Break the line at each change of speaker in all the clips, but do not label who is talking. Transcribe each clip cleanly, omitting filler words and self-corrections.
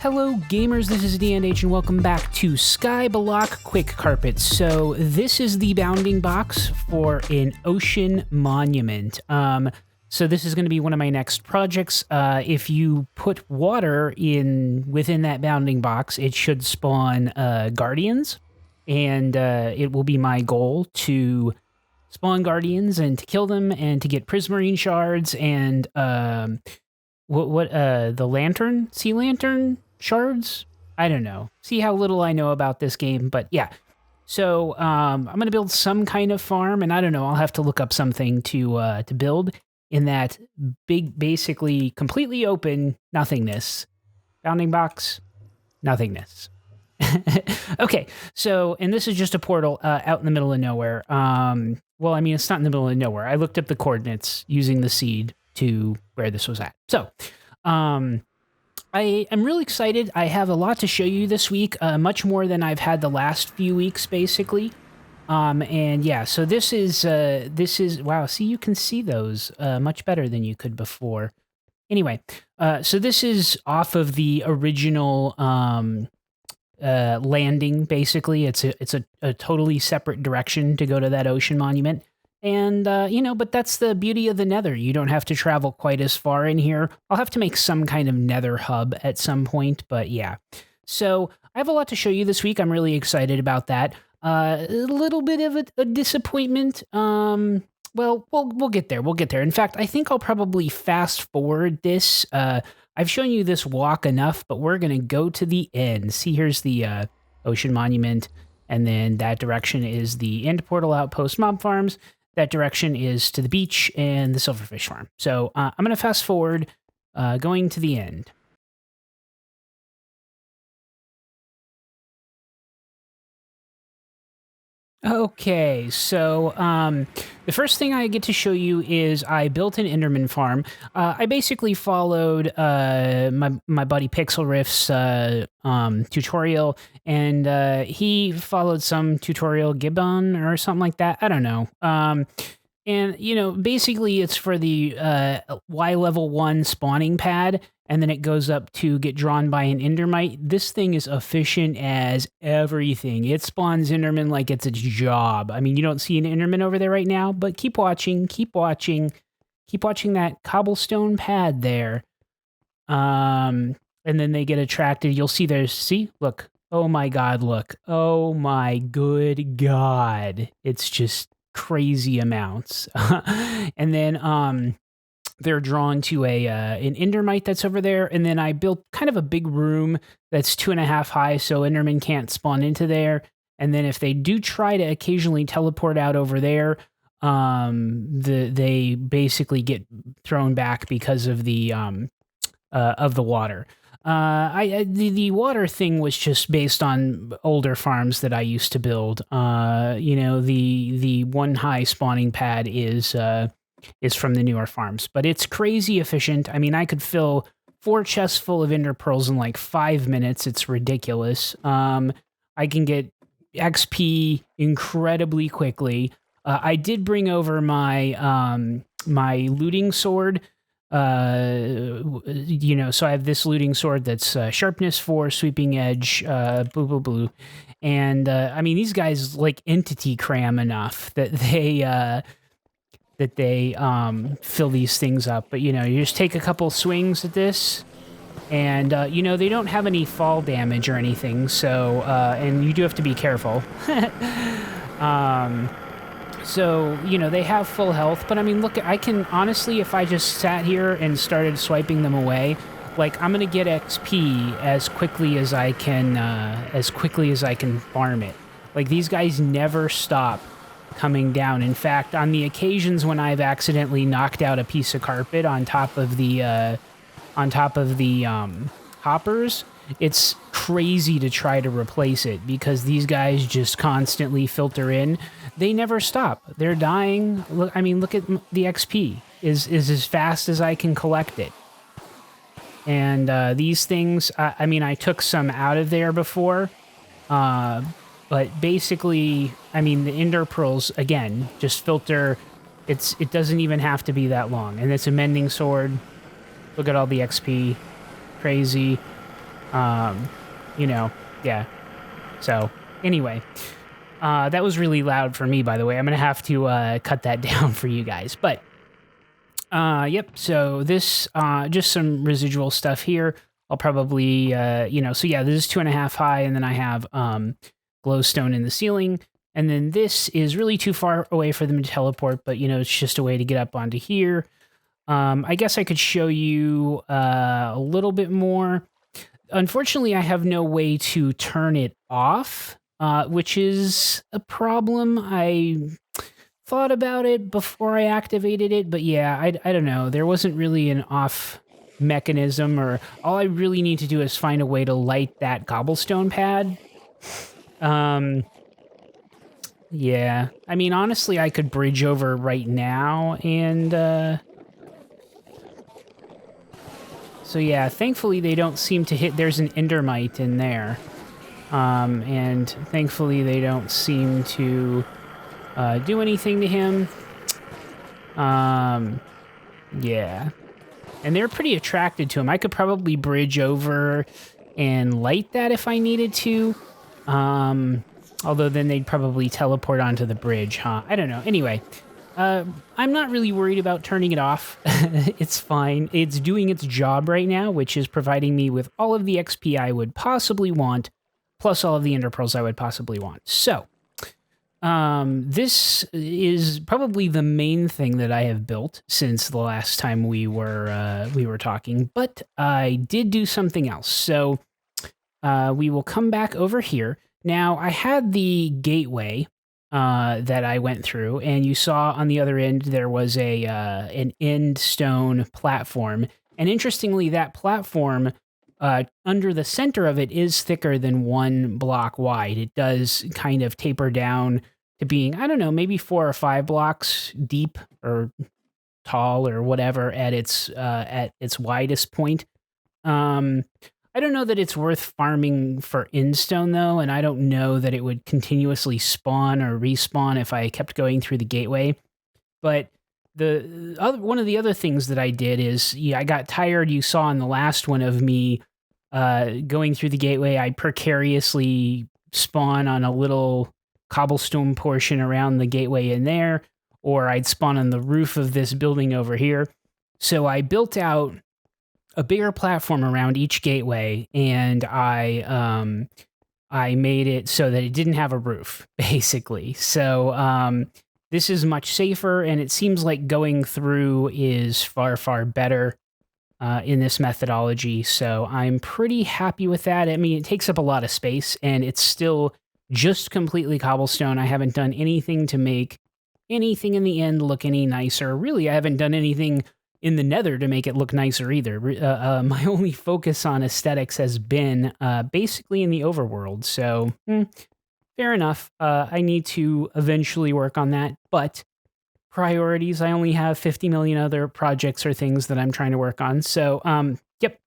Hello gamers, this is DNH and welcome back to SkyBlock Quickcarpet. So this is the bounding box for an ocean monument. So this is going to be one of my next projects. If you put water within that bounding box, it should spawn guardians, and it will be my goal to spawn guardians and to kill them and to get prismarine shards and the sea lantern shards. I don't know. See how little I know about this game, but yeah. So I'm gonna build some kind of farm, and I don't know. I'll have to look up something to build in that big, basically completely open nothingness. Bounding box, nothingness. Okay, so, and this is just a portal out in the middle of nowhere. Well, I mean, it's not in the middle of nowhere. I looked up the coordinates using the seed to where this was at. So, I am really excited. I have a lot to show you this week, much more than I've had the last few weeks, basically. And yeah, so this is, wow, see, you can see those much better than you could before. Anyway, so this is off of the original landing, basically. It's a totally separate direction to go to that ocean monument. And, but that's the beauty of the Nether. You don't have to travel quite as far in here. I'll have to make some kind of Nether hub at some point, but yeah. So I have a lot to show you this week. I'm really excited about that. A little bit of a disappointment. Well, we'll get there. We'll get there. In fact, I think I'll probably fast forward this. I've shown you this walk enough, but we're going to go to the end. See, here's the ocean monument, and then that direction is the end portal outpost mob farms. That direction is to the beach and the silverfish farm. So I'm going to fast forward, going to the end. Okay, so the first thing I get to show you is I built an Internment Farm. I basically followed my buddy Pixel Riff's tutorial, and he followed some tutorial Gibbon or something like that. I don't know. And, basically it's for the Y level 1 spawning pad, and then it goes up to get drawn by an Endermite. This thing is efficient as everything. It spawns Enderman like it's its job. I mean, you don't see an Enderman over there right now, but keep watching, keep watching. Keep watching that cobblestone pad there. And then they get attracted. You'll see see? Look. Oh my God, look. Oh my good God. It's just crazy amounts. And then they're drawn to an Endermite that's over there, and then I built kind of a big room that's 2.5 high, so Enderman can't spawn into there. And then if they do try to occasionally teleport out over there, they basically get thrown back because of the water. The water thing was just based on older farms that I used to build. The 1 high spawning pad is from the newer farms, but it's crazy efficient. I mean, I could fill 4 chests full of ender pearls in like 5 minutes. It's ridiculous. I can get XP incredibly quickly. I did bring over my my looting sword. So I have this looting sword that's sharpness 4, sweeping edge, blue. And I mean, these guys like entity cram enough that they fill these things up. But, you just take a couple swings at this, and, they don't have any fall damage or anything. So, and you do have to be careful. So, they have full health, but I mean, look, I can honestly, if I just sat here and started swiping them away, like I'm going to get XP as quickly as I can farm it. Like these guys never stop coming down. In fact, on the occasions when I've accidentally knocked out a piece of carpet on top of the hoppers, it's crazy to try to replace it because these guys just constantly filter in. They never stop. They're dying. Look, I mean, look at the XP is as fast as I can collect it. And these things, I mean, I took some out of there before, but basically, I mean, the ender pearls, again, just filter. It doesn't even have to be that long. And it's a mending sword. Look at all the XP. Crazy. You know, yeah. So anyway, that was really loud for me, by the way. I'm going to have to cut that down for you guys. But yep, so this, just some residual stuff here. I'll probably, so yeah, this is 2.5 high, and then I have glowstone in the ceiling. And then this is really too far away for them to teleport, but, it's just a way to get up onto here. I guess I could show you a little bit more. Unfortunately, I have no way to turn it off, which is a problem. I thought about it before I activated it, but yeah, I don't know. There wasn't really an off mechanism, or all I really need to do is find a way to light that cobblestone pad. Yeah. I mean, honestly, I could bridge over right now, and so yeah, thankfully they don't seem to hit. There's an endermite in there. And thankfully they don't seem to do anything to him. Yeah. And they're pretty attracted to him. I could probably bridge over and light that if I needed to. Although then they'd probably teleport onto the bridge, huh? I don't know. Anyway, I'm not really worried about turning it off. It's fine. It's doing its job right now, which is providing me with all of the XP I would possibly want, plus all of the ender pearls I would possibly want. So, this is probably the main thing that I have built since the last time we were talking, but I did do something else. So, we will come back over here. Now, I had the gateway that I went through, and you saw on the other end there was an end stone platform. And interestingly, that platform under the center of it is thicker than 1 block wide. It does kind of taper down to being, I don't know, maybe 4 or 5 blocks deep or tall or whatever at its widest point. I don't know that it's worth farming for endstone, though, and I don't know that it would continuously spawn or respawn if I kept going through the gateway. But one of the other things that I did is, I got tired, you saw in the last one, of me going through the gateway. I precariously spawn on a little cobblestone portion around the gateway in there, or I'd spawn on the roof of this building over here. So I built out a bigger platform around each gateway, and I made it so that it didn't have a roof, basically. So this is much safer, and it seems like going through is far, far better in this methodology. So I'm pretty happy with that. I mean, it takes up a lot of space, and it's still just completely cobblestone. I haven't done anything to make anything in the end look any nicer. Really, I haven't done anything in the nether to make it look nicer either. My only focus on aesthetics has been basically in the overworld. So fair enough. I need to eventually work on that, but priorities, I only have 50 million other projects or things that I'm trying to work on. So yep.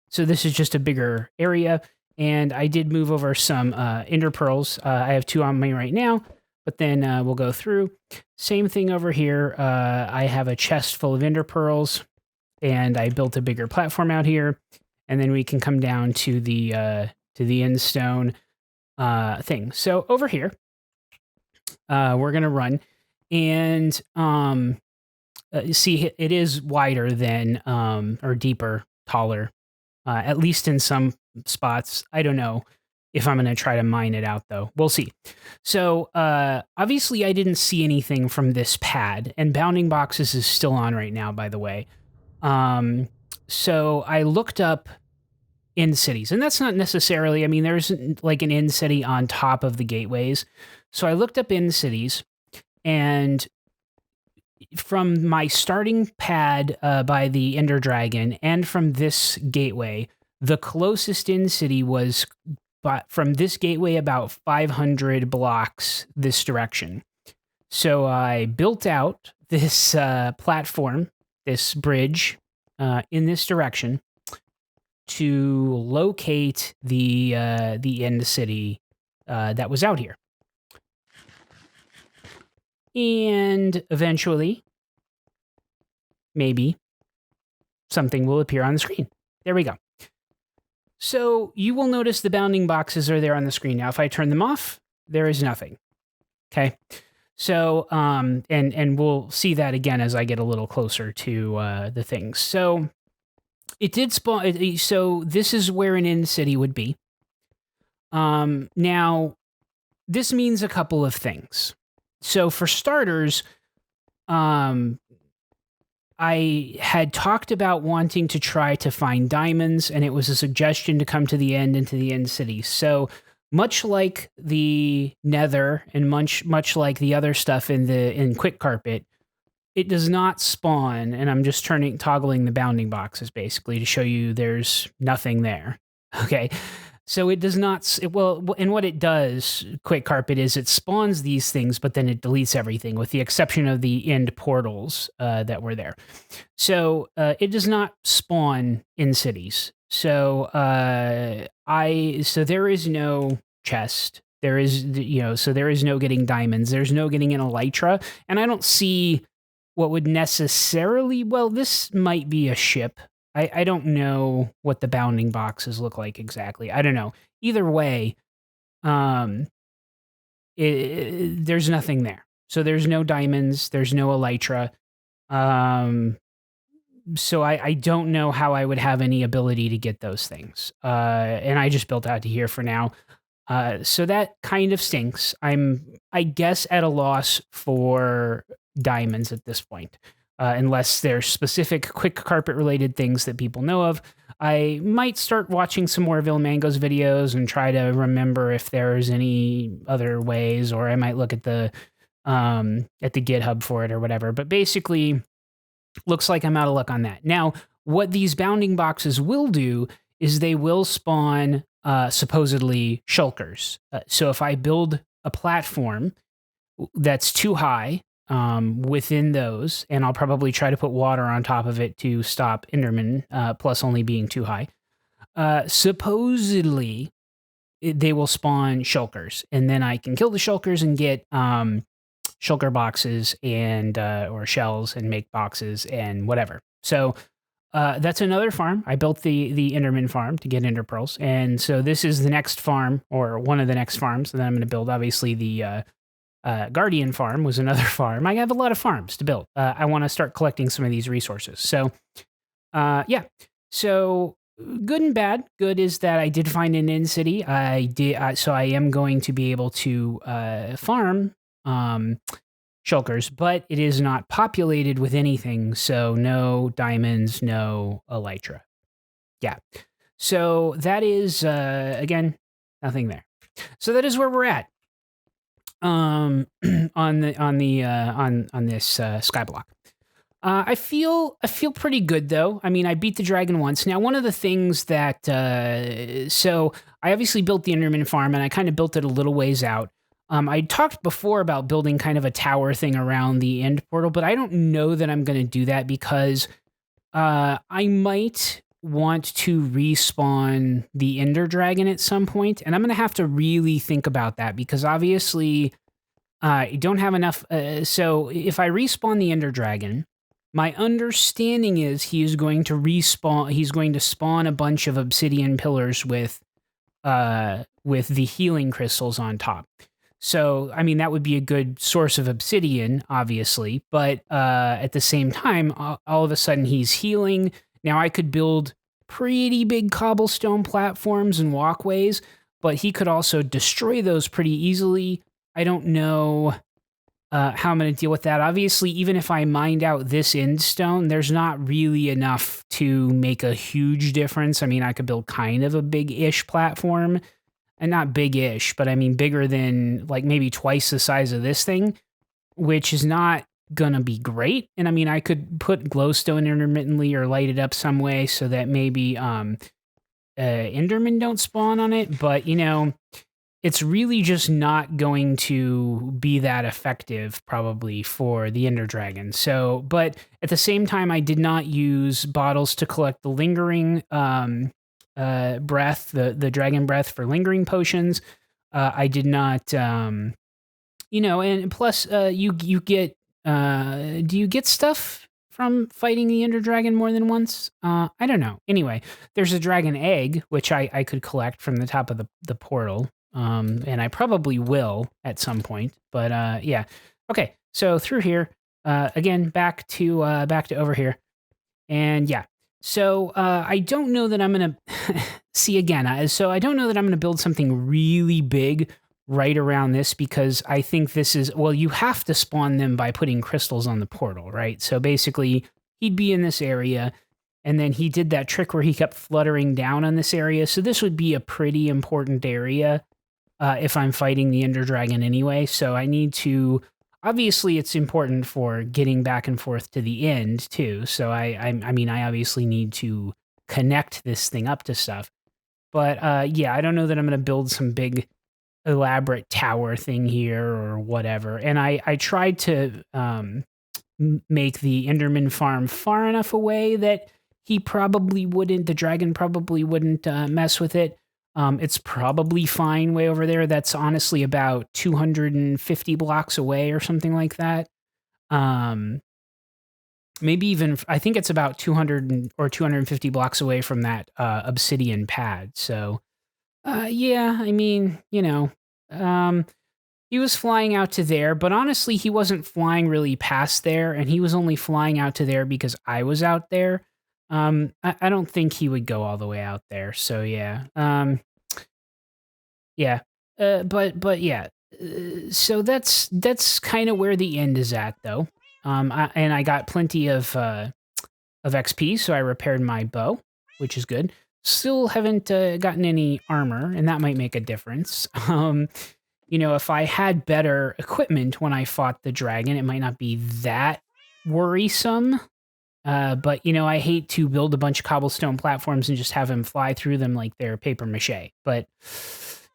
So this is just a bigger area, and I did move over some ender pearls. I have 2 on me right now, but then we'll go through. Same thing over here. I have a chest full of ender pearls, and I built a bigger platform out here. And then we can come down to the end stone thing. So over here, we're gonna run, and see, it is wider than or deeper, taller, at least in some spots. I don't know if I'm going to try to mine it out, though. We'll see. So obviously I didn't see anything from this pad, and bounding boxes is still on right now, by the way. So I looked up end cities, and that's not necessarily, I mean, there's like an end city on top of the gateways. So I looked up end cities, and from my starting pad by the Ender Dragon and from this gateway, the closest end city was from this gateway about 500 blocks this direction. So I built out this platform, this bridge in this direction to locate the end city that was out here. And eventually, maybe, something will appear on the screen. There we go. So you will notice the bounding boxes are there on the screen. Now, if I turn them off, there is nothing. Okay. So, and we'll see that again as I get a little closer to the things. So it did spawn. So this is where an end city would be. Now, this means a couple of things. So for starters, I had talked about wanting to try to find diamonds, and it was a suggestion to come to the end into the end city. So much like the Nether and much like the other stuff in Quickcarpet, it does not spawn. And I'm just toggling the bounding boxes basically to show you there's nothing there. Okay. So it does not, and what it does, Quickcarpet, is it spawns these things, but then it deletes everything with the exception of the end portals that were there. So it does not spawn in cities. So so there is no chest. There is, so there is no getting diamonds. There's no getting an elytra. And I don't see what would necessarily, this might be a ship. I don't know what the bounding boxes look like exactly. I don't know. Either way, there's nothing there. So there's no diamonds. There's no elytra. So I don't know how I would have any ability to get those things. And I just built out to here for now. So that kind of stinks. I guess, at a loss for diamonds at this point. Unless there's specific Quickcarpet related things that people know of. I might start watching some more Villmango's videos and try to remember if there's any other ways, or I might look at the GitHub for it or whatever. But basically, looks like I'm out of luck on that. Now, what these bounding boxes will do is they will spawn supposedly shulkers. So if I build a platform that's too high, within those, and I'll probably try to put water on top of it to stop Enderman, plus only being too high. Supposedly, they will spawn shulkers, and then I can kill the shulkers and get shulker boxes and or shells and make boxes and whatever. So that's another farm. I built the Internment Farm to get Ender Pearls, and so this is the next farm, or one of the next farms that I'm going to build. Obviously, the Guardian Farm was another farm. I have a lot of farms to build. I want to start collecting some of these resources. So, yeah. So good and bad. Good is that I did find an end city. So I am going to be able to farm shulkers, but it is not populated with anything. So no diamonds, no elytra. Yeah. So that is again nothing there. So that is where we're at. On this SkyBlock. I feel pretty good though. I mean, I beat the dragon once. Now, one of the things that so I obviously built the Internment Farm, and I kind of built it a little ways out. I talked before about building kind of a tower thing around the end portal, but I don't know that I'm going to do that because I might want to respawn the Ender Dragon at some point, and I'm going to have to really think about that because obviously I don't have enough. So if I respawn the Ender Dragon, my understanding is he is going to respawn. He's going to spawn a bunch of obsidian pillars with the healing crystals on top. So, I mean, that would be a good source of obsidian, obviously, but at the same time, all of a sudden he's healing. Now, I could build pretty big cobblestone platforms and walkways, but he could also destroy those pretty easily. I don't know how I'm going to deal with that. Obviously, even if I mined out this end stone, there's not really enough to make a huge difference. I mean, I could build kind of a big-ish platform, and not big-ish, but I mean bigger than like maybe twice the size of this thing, which is not gonna be great. And I mean, I could put glowstone intermittently or light it up some way so that maybe Endermen don't spawn on it, but you know, it's really just not going to be that effective probably for the Ender Dragon. So, but at the same time, I did not use bottles to collect the lingering breath, the dragon breath for lingering potions. I did not, you know, and plus you get, do you get stuff from fighting the Ender Dragon more than once. I don't know. Anyway, there's a dragon egg, which I could collect from the top of the portal. And I probably will at some point. But yeah. Okay, so through here, again, back to over here. And yeah. So I don't know that I'm going to see again. So I don't know that I'm going to build something really big right around this because I think this is, well, you have to spawn them by putting crystals on the portal, right? So basically, he'd be in this area, and then he did that trick where he kept fluttering down on this area. So this would be a pretty important area if I'm fighting the Ender Dragon anyway. So I need to, obviously it's important for getting back and forth to the end too. So I mean, I obviously need to connect this thing up to stuff. But yeah, I don't know that I'm going to build some big elaborate tower thing here or whatever. And I tried to make the Enderman farm far enough away that the dragon probably wouldn't mess with it. It's probably fine way over there. That's honestly about 250 blocks away or something like that. Maybe even, I think it's about 200 or 250 blocks away from that obsidian pad. So yeah, I mean, he was flying out to there, but honestly, he wasn't flying really past there, and he was only flying out to there because I was out there. I don't think he would go all the way out there. So yeah, yeah, but yeah. So that's kind of where the end is at, though. And I got plenty of XP, so I repaired my bow, which is good. Still haven't gotten any armor, and that might make a difference. If I had better equipment when I fought the dragon, it might not be that worrisome. But, I hate to build a bunch of cobblestone platforms and just have him fly through them like they're paper mache. But,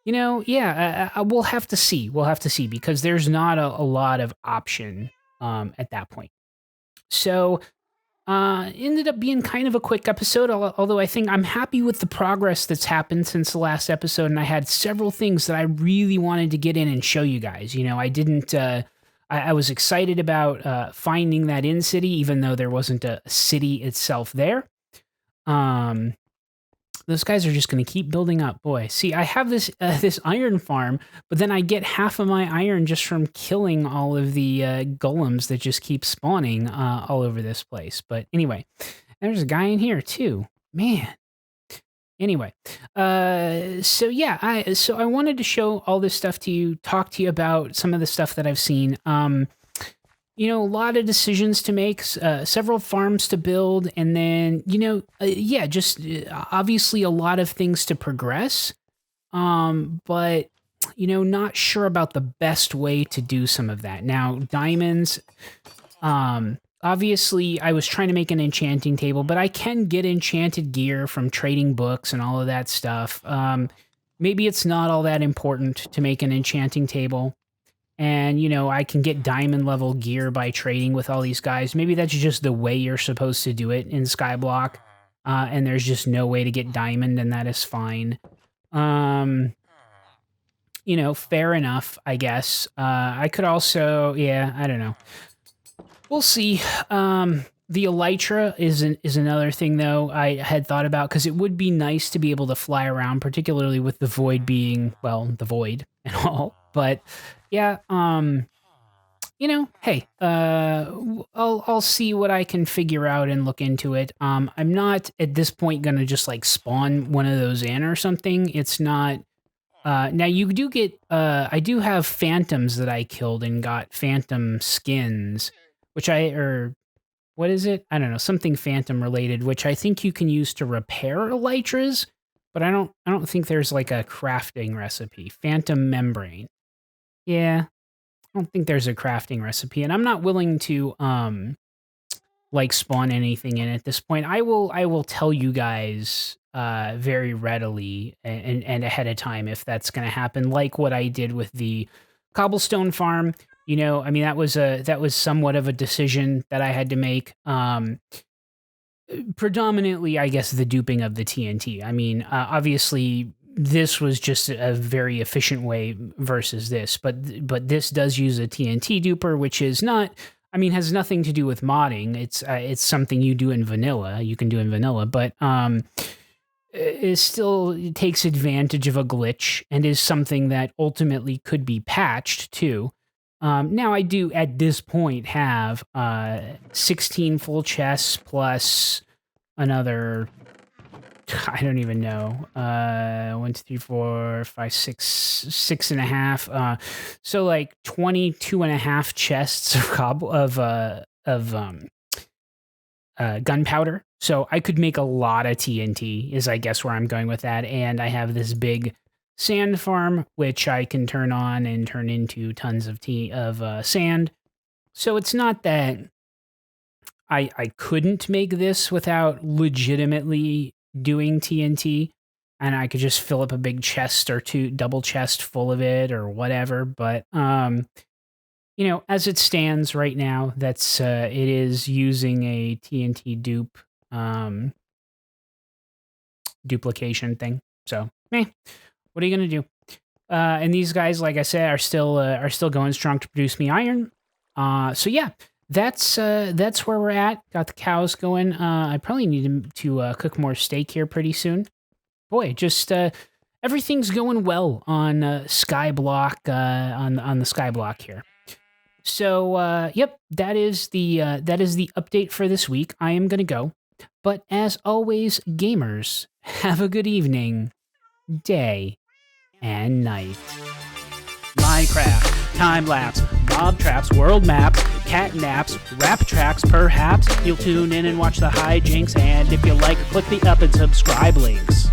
yeah, we'll have to see. We'll have to see because there's not a lot of option at that point. So ended up being kind of a quick episode, although I think I'm happy with the progress that's happened since the last episode, and I had several things that I really wanted to get in and show you guys. I didn't, I was excited about finding that in city, even though there wasn't a city itself there. Those guys are just going to keep building up. Boy, see, I have this this iron farm, but then I get half of my iron just from killing all of the golems that just keep spawning all over this place. But anyway, there's a guy in here too. Man. Anyway, so yeah, I wanted to show all this stuff to you, talk to you about some of the stuff that I've seen. A lot of decisions to make, several farms to build, and then, yeah, just obviously a lot of things to progress. But, not sure about the best way to do some of that. Now, diamonds, obviously I was trying to make an enchanting table, but I can get enchanted gear from trading books and all of that stuff. Maybe it's not all that important to make an enchanting table. And, I can get diamond level gear by trading with all these guys. Maybe that's just the way you're supposed to do it in SkyBlock. And there's just no way to get diamond, and that is fine. Fair enough, I guess. I could also, yeah, I don't know. We'll see. The elytra is another thing, though, I had thought about, because it would be nice to be able to fly around, particularly with the void being, well, the void and all. But yeah, hey, I'll see what I can figure out and look into it. I'm not at this point gonna just like spawn one of those in or something. It's not. Now you do get. I do have phantoms that I killed and got phantom skins, which what is it? I don't know, something phantom related, which I think you can use to repair elytras, but I don't think there's like a crafting recipe. Phantom membrane. Yeah, I don't think there's a crafting recipe, and I'm not willing to like spawn anything in at this point. I will tell you guys very readily and ahead of time if that's going to happen, like what I did with the cobblestone farm. I mean, that was somewhat of a decision that I had to make. Predominantly, I guess, the duping of the TNT. I mean, obviously, this was just a very efficient way versus this, but this does use a TNT duper, which is not. I mean, has nothing to do with modding. It's something you do in vanilla. You can do in vanilla, but it still takes advantage of a glitch and is something that ultimately could be patched too. Now I do at this point have 16 full chests plus another, I don't even know, 1, 2, 3, 4, 5, 6, 6.5. So like 22.5 chests of gunpowder. So I could make a lot of TNT is I guess where I'm going with that. And I have this big sand farm, which I can turn on and turn into tons of sand. So it's not that I couldn't make this without legitimately doing TNT, and I could just fill up a big chest or two, double chest full of it or whatever. But you know, as it stands right now, that's it is using a TNT duplication thing. So, what are you gonna do? And these guys, like I said, are still going strong to produce me iron. So yeah, that's where we're at. Got the cows going. I probably need to cook more steak here pretty soon. Boy, just everything's going well on SkyBlock on the SkyBlock here. So yep, that is the update for this week. I am gonna go, but as always, gamers, have a good evening, day, and night. Minecraft, time-lapse, mob traps, world maps, cat naps, rap tracks, perhaps. You'll tune in and watch the hijinks, and if you like, click the up and subscribe links.